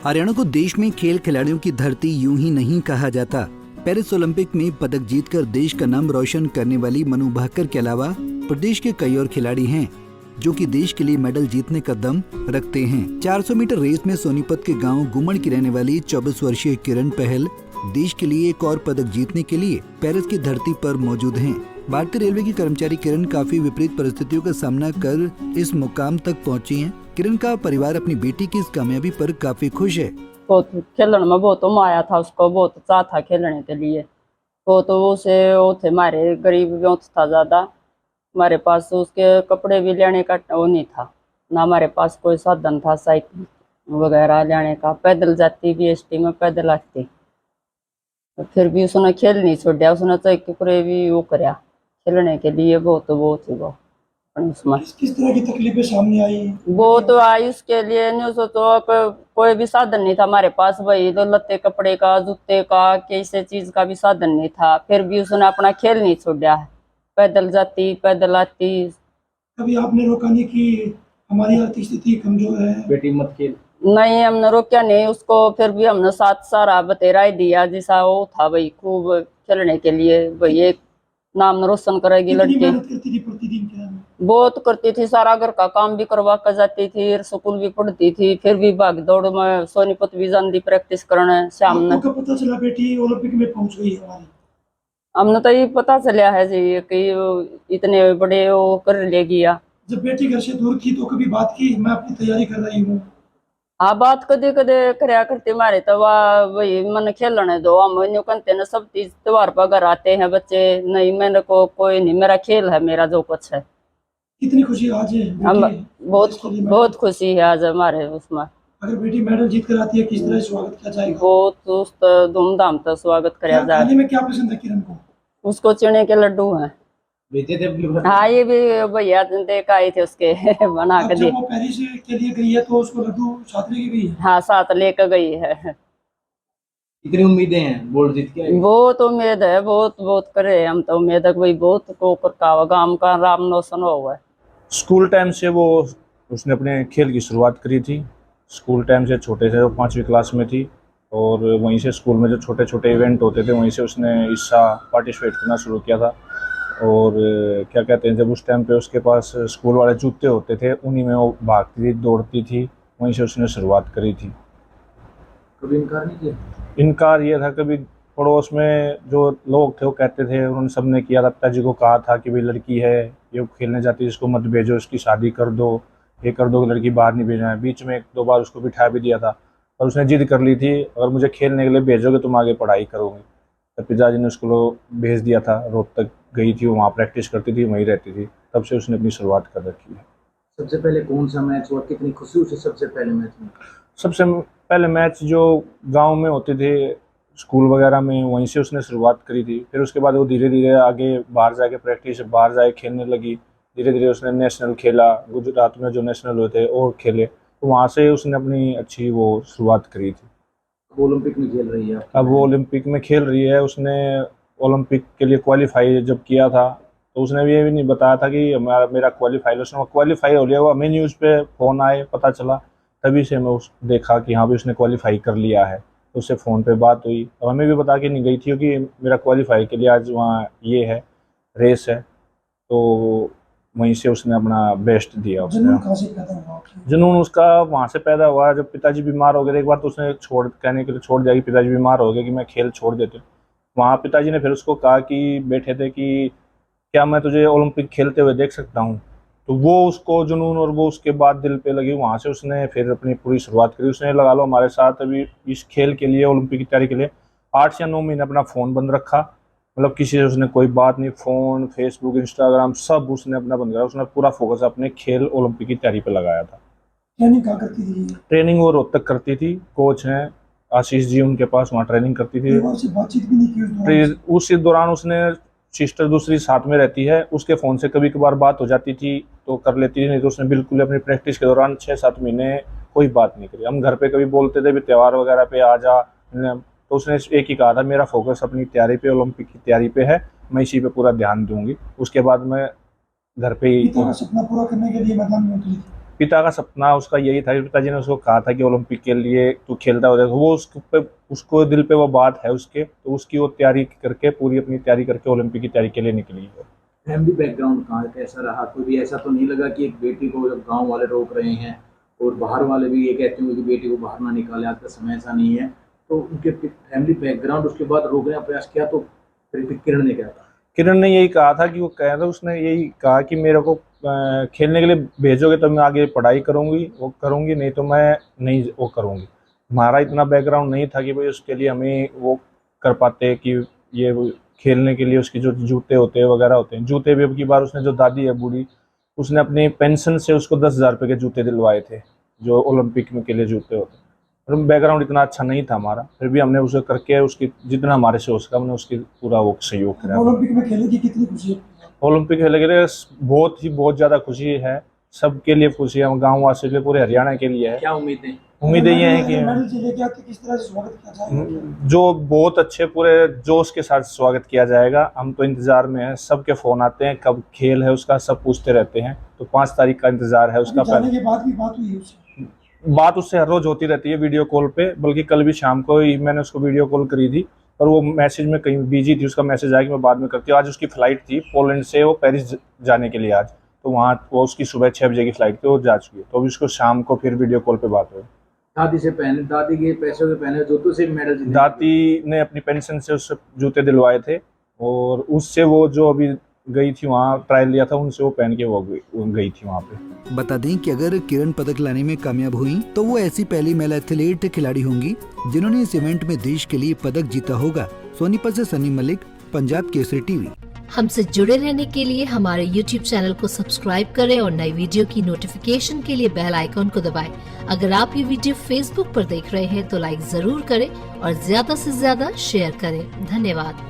हरियाणा को देश में खेल खिलाड़ियों की धरती यूं ही नहीं कहा जाता। पेरिस ओलंपिक में पदक जीतकर देश का नाम रोशन करने वाली मनु भाकर के अलावा प्रदेश के कई और खिलाड़ी हैं जो कि देश के लिए मेडल जीतने का दम रखते हैं। 400 मीटर रेस में सोनीपत के गांव गुमड़ की रहने वाली 24 वर्षीय किरण पहल देश के लिए एक और पदक जीतने के लिए पेरिस की धरती पर मौजूद हैं। भारतीय रेलवे की कर्मचारी किरण काफी विपरीत परिस्थितियों का सामना कर इस मुकाम तक पहुंची हैं। किरण का परिवार अपनी बेटी की इस कामयाबी पर काफी खुश है। बहुत खेलने में बहुत माया था, उसको बहुत चाह था खेलने के लिए। बहुत उसे वो थे, हमारे गरीब बहुत था ज्यादा, हमारे पास उसके कपड़े भी लेने का वो नहीं था, ना हमारे पास कोई साधन था साइकिल वगैरह लेने का। पैदल जाती बीएसटी में, पैदल आती, फिर भी उसने खेल नहीं छोड़ा। उसने चाहे भी वो कराया खेलने के लिए। बहुत ही वो किस तरह की तकलीफें सामने आई? वो तो आई उसके लिए नहीं सोचो, कोई भी साधन नहीं था हमारे पास, वही तो लत्ते कपड़े का, जूते का, किसी चीज का भी साधन नहीं था। फिर भी उसने अपना खेल नहीं छोड़ा, पैदल जाती पैदल आती। कभी आपने रोका नहीं कि हमारी आर्थिक स्थिति कमजोर है, बेटी मत खेल? नहीं, हमने रोका नहीं उसको। फिर भी हमने साथ सारा बतेरा ही दिया जैसा वो था, भाई खूब खेलने के लिए, भाई एक नाम रोशन करेगी लड़की। मेहनत करती थी प्रतिदिन क्या? बहुत करती थी, सारा घर का काम भी करवा कर जाती थी, स्कूल भी पढ़ती थी। फिर भी भाग दौड़ में सोनीपत भी जाती प्रैक्टिस करने शाम में। आपको कब पता चला बेटी ओलंपिक में पहुंच गई है हमारी? हमने तो ये पता चला है जी कि इतने बड़े वो कर लेगी। जब बेटी घर से दूर थी तो कभी बात की मैं अपनी तैयारी कर रही हूँ? हाँ, बात कदे कदे करया करती मारे तो वही मन खेलने दो, हम यूं कहते ना, सब चीज त्योहार पर घर आते हैं बच्चे। नहीं, मेरे को कोई नहीं, मेरा खेल है, मेरा जो कुछ है। कितनी खुशी आज है हम बेटी? बहुत खुशी है आज हमारे उसमें। अगर बेटी मेडल जीत कर आती है किस तरह स्वागत किया जाएगा? बहुत धूमधाम से स्वागत कराया जाए। खाने में क्या पसंद है किरण को? उसको चने के लड्डू हैं। बेचे थे? हाँ, ये भी भैया देख आए थे उसके बना के दिए। जब वो पेरिस के लिए गई है तो उसको लड्डू साथ लेके गई है? हाँ, साथ लेकर गई है। कितनी उम्मीदें हैं गोल्ड जीत के? बहुत उम्मीद है, बहुत करे हम तो उम्मीद है, कोई बहुत को का गांव का राम रोशन हुआ है। स्कूल टाइम से वो उसने अपने खेल की शुरुआत करी थी। स्कूल टाइम से छोटे से, वो 5वीं क्लास में थी, और वहीं से स्कूल में जो छोटे छोटे इवेंट होते थे वहीं से उसने हिस्सा पार्टिसिपेट करना शुरू किया था। और क्या कहते हैं, जब उस टाइम पे उसके पास स्कूल वाले जूते होते थे उन्हीं में वो भागती थी, दौड़ती थी, वहीं से उसने शुरुआत करी थी। कभी इनकार नहीं किया? इनकार ये था, कभी पड़ोस में जो लोग थे वो कहते थे, उन्होंने सबने किया था, पिताजी को कहा था कि भाई लड़की है, ये खेलने जाती है, इसको मत भेजो, इसकी शादी कर दो, ये कर दो, लड़की बाहर नहीं भेजना है। बीच में 1-2 बार उसको बिठा भी दिया था, पर उसने जिद कर ली थी, अगर मुझे खेलने के लिए भेजोगे तुम आगे पढ़ाई करोगे। तब पिताजी ने उसको भेज दिया था, रोहतक गई थी, वो वहाँ प्रैक्टिस करती थी, वहीं रहती थी। तब से उसने अपनी शुरुआत कर रखी है। सबसे पहले कौन सा मैच हुआ, कितनी खुशी हुई सबसे पहले मैच में? सबसे पहले मैच जो गांव में होते थे स्कूल वगैरह में, वहीं से उसने शुरुआत करी थी। फिर उसके बाद वो धीरे धीरे आगे बाहर जाके प्रैक्टिस, बाहर जाके खेलने लगी। धीरे धीरे उसने नेशनल खेला, गुजरात में जो नेशनल हुए थे और खेले, तो वहाँ से उसने अपनी अच्छी वो शुरुआत करी थी। ओलंपिक में खेल रही है? अब वो ओलंपिक में खेल रही है। उसने ओलंपिक के लिए क्वालिफाई जब किया था तो उसने ये भी नहीं बताया था कि मेरा क्वालिफाई, उसने क्वालिफाई हो लिया। वो हमें न्यूज़ पे फ़ोन आए, पता चला, तभी से मैं उस देखा कि हाँ भी उसने क्वालिफाई कर लिया है। तो उससे फ़ोन पे बात हुई, और हमें भी बता के नहीं गई थी क्योंकि मेरा क्वालिफाई के लिए आज वहाँ ये है, रेस है, तो वहीं से उसने अपना बेस्ट दिया। जुनून कहाँ से पैदा हुआ? जुनून उसका वहाँ से पैदा हुआ, जब पिताजी बीमार हो गए थे। एक बार तो उसने कहने के लिए छोड़ दिया कि पिताजी बीमार हो गए कि मैं खेल छोड़ देते हूँ। वहाँ पिताजी ने फिर उसको कहा कि बैठे थे कि क्या मैं तुझे ओलंपिक खेलते हुए देख सकता हूँ। तो वो उसको जुनून और वो उसके बाद दिल पे लगी। वहाँ से उसने फिर अपनी पूरी शुरुआत करी। उसने लगा लो हमारे साथ अभी इस खेल के लिए, ओलंपिक की तैयारी के लिए 8 या 9 महीने अपना फ़ोन बंद रखा। मतलब किसी से उसने कोई बात नहीं, फ़ोन, फेसबुक, इंस्टाग्राम सब उसने अपना बंद करा। उसने पूरा फोकस अपने खेल, ओलंपिक की तैयारी पे लगाया था। ट्रेनिंग कहाँ करती थी? ट्रेनिंग वो रोहतक करती थी, कोच हैं आशीष जी उनके पास, वहाँ ट्रेनिंग करती थी। बातचीत भी नहीं की उस दौरान उसने सिस्टर दूसरी साथ में रहती है, उसके फ़ोन से कभी कभार बात हो जाती थी तो कर लेती थी, नहीं तो उसने बिल्कुल अपनी प्रैक्टिस के दौरान 6-7 महीने कोई बात नहीं करी। हम घर पे कभी बोलते थे भी त्यौहार वगैरह पे आ जा, तो उसने एक ही कहा था मेरा फोकस अपनी तैयारी पे, ओलंपिक की तैयारी पे है, मैं इसी पे पूरा ध्यान दूंगी, उसके बाद मैं घर पे ही। सपना पूरा करने के लिए मैदान में उतरी थी। पिता का सपना उसका यही था, पिताजी ने उसको कहा था कि ओलंपिक के लिए तू खेलता हो जाएगा, वो उसको दिल पे वो बात है उसके, तो उसकी वो तैयारी करके पूरी अपनी तैयारी करके ओलंपिक की तैयारी के लिए निकली है। फैमिली बैकग्राउंड कहाँ कैसा रहा, कोई भी ऐसा तो नहीं लगा कि एक बेटी को जब गांव वाले रोक रहे हैं और बाहर वाले भी ये कहते होंगे कि बेटी को बाहर ना निकाले, आज का समय ऐसा नहीं है, तो उनके फैमिली बैकग्राउंड उसके बाद रोकने का प्रयास किया, तो फिर किरण ने क्या कहा? किरण ने यही कहा था कि वो कह रहा, उसने यही कहा कि मेरे को खेलने के लिए भेजोगे तो मैं आगे पढ़ाई करूंगी, वो करूंगी, नहीं तो मैं नहीं वो करूंगी। हमारा इतना बैकग्राउंड नहीं था कि भाई उसके लिए हमें वो कर पाते कि ये खेलने के लिए उसके जो जूते होते हैं वगैरह होते हैं, जूते भी अब की बार उसने जो दादी है बूढ़ी, उसने अपनी पेंशन से उसको 10,000 रुपये के जूते दिलवाए थे जो ओलंपिक में के लिए जूते होते हैं। और बैकग्राउंड इतना अच्छा नहीं था हमारा, फिर भी हमने उसे करके उसकी जितना हमारे से हो सका हमने उसकी पूरा वो सहयोग करा। ओलंपिक में खेलने की कितनी खुशी है? ओलंपिक खेलने के लिए बहुत ज़्यादा खुशी है, सबके लिए खुशी है, गाँव वासियों के लिए, पूरे हरियाणा के लिए है। क्या उम्मीदें? उम्मीदें ये है कि मेडल से लेके आते किस तरह से स्वागत किया जाएगा? जो बहुत अच्छे पूरे जोश के साथ स्वागत किया जाएगा। हम तो इंतजार में हैं, सबके फोन आते हैं कब खेल है उसका, सब पूछते रहते हैं, तो 5 तारीख का इंतजार है उसका। जाने के बाद भी बात हुई उससे? बात उससे हर रोज होती रहती है वीडियो कॉल पे, बल्कि कल भी शाम को ही मैंने उसको वीडियो कॉल करी थी, पर वो मैसेज में कहीं बिजी थी, उसका मैसेज आया कि मैं बाद में करती हूँ। आज उसकी फ्लाइट थी पोलैंड से वो पेरिस जाने के लिए आज, तो वहाँ वो उसकी सुबह 6 बजे की फ्लाइट थी, वो जा चुकी है, तो अभी उसको शाम को फिर वीडियो कॉल पे बात हुई। दादी से पहने, दादी के पैसों के पहने जूतों से मेडल जीते? दादी ने अपनी पेंशन से उससे जूते दिलवाए थे, और उससे वो जो अभी गई थी वहाँ ट्रायल लिया था, उनसे वो पहन के वो गई थी वहाँ पे। बता दें कि अगर किरण पदक लाने में कामयाब हुई तो वो ऐसी पहली महिला एथलीट खिलाड़ी होंगी जिन्होंने इस इवेंट में देश के लिए पदक जीता होगा। सोनीपत से सनी मलिक, पंजाब केसरी टीवी। हमसे जुड़े रहने के लिए हमारे YouTube चैनल को सब्सक्राइब करें और नई वीडियो की नोटिफिकेशन के लिए बेल आइकॉन को दबाएं। अगर आप ये वीडियो Facebook पर देख रहे हैं तो लाइक जरूर करें और ज्यादा से ज्यादा शेयर करें। धन्यवाद।